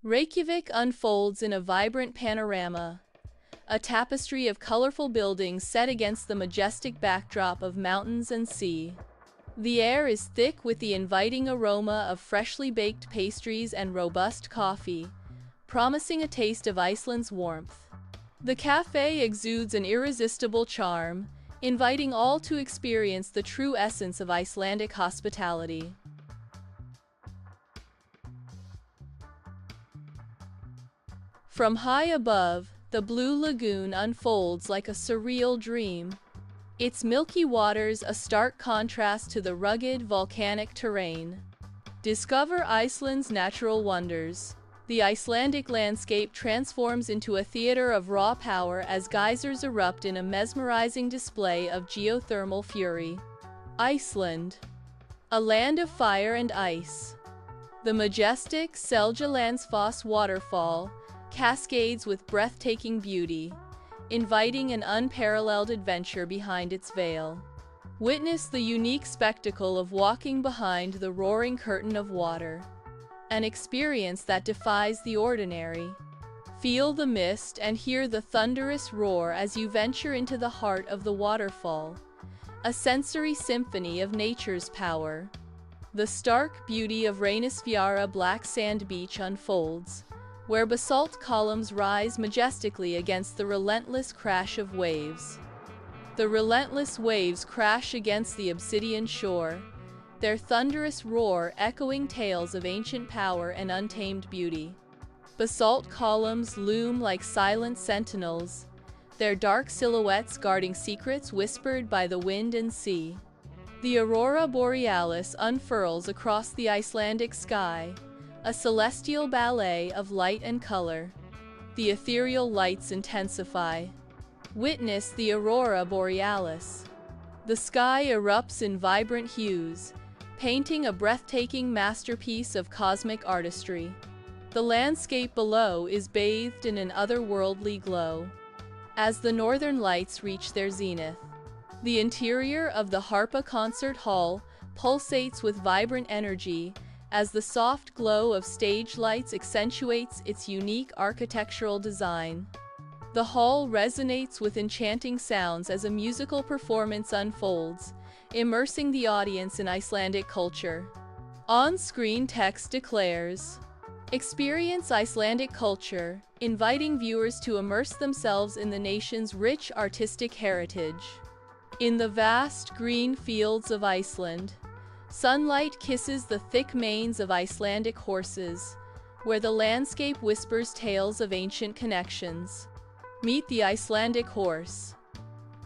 Reykjavik unfolds in a vibrant panorama, a tapestry of colorful buildings set against the majestic backdrop of mountains and sea. The air is thick with the inviting aroma of freshly baked pastries and robust coffee, promising a taste of Iceland's warmth. The cafe exudes an irresistible charm, inviting all to experience the true essence of Icelandic hospitality. From high above, the blue lagoon unfolds like a surreal dream, its milky waters a stark contrast to the rugged volcanic terrain. Discover Iceland's natural wonders. The Icelandic landscape transforms into a theater of raw power as geysers erupt in a mesmerizing display of geothermal fury. Iceland, a land of fire and ice. The majestic Seljalandsfoss waterfall cascades with breathtaking beauty, inviting an unparalleled adventure behind its veil. Witness the unique spectacle of walking behind the roaring curtain of water, an experience that defies the ordinary. Feel the mist and hear the thunderous roar as you venture into the heart of the waterfall, a sensory symphony of nature's power. The stark beauty of Reynisfjara black sand beach unfolds, where basalt columns rise majestically against the relentless crash of waves. The relentless waves crash against the obsidian shore, their thunderous roar echoing tales of ancient power and untamed beauty. Basalt columns loom like silent sentinels, their dark silhouettes guarding secrets whispered by the wind and sea. The aurora borealis unfurls across the Icelandic sky, a celestial ballet of light and color. The ethereal lights intensify. Witness the aurora borealis. The sky erupts in vibrant hues, painting a breathtaking masterpiece of cosmic artistry. The landscape below is bathed in an otherworldly glow. As the northern lights reach their zenith, the interior of the Harpa Concert Hall pulsates with vibrant energy, as the soft glow of stage lights accentuates its unique architectural design. The hall resonates with enchanting sounds as a musical performance unfolds, immersing the audience in Icelandic culture. On-screen text declares, "Experience Icelandic culture," inviting viewers to immerse themselves in the nation's rich artistic heritage. In the vast green fields of Iceland, sunlight kisses the thick manes of Icelandic horses, where the landscape whispers tales of ancient connections. Meet the Icelandic horse.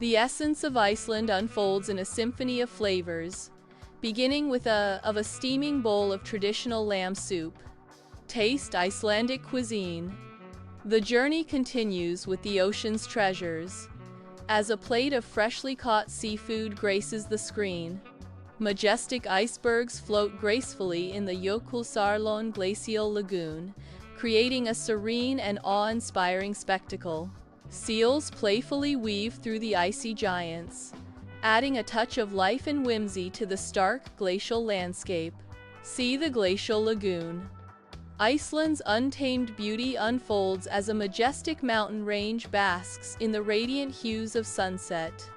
The essence of Iceland unfolds in a symphony of flavors, beginning with a steaming bowl of traditional lamb soup. Taste Icelandic cuisine. The journey continues with the ocean's treasures, as a plate of freshly caught seafood graces the screen. Majestic icebergs float gracefully in the Jökulsárlón glacial lagoon, creating a serene and awe-inspiring spectacle. Seals playfully weave through the icy giants, adding a touch of life and whimsy to the stark glacial landscape. See the glacial lagoon. Iceland's untamed beauty unfolds as a majestic mountain range basks in the radiant hues of sunset.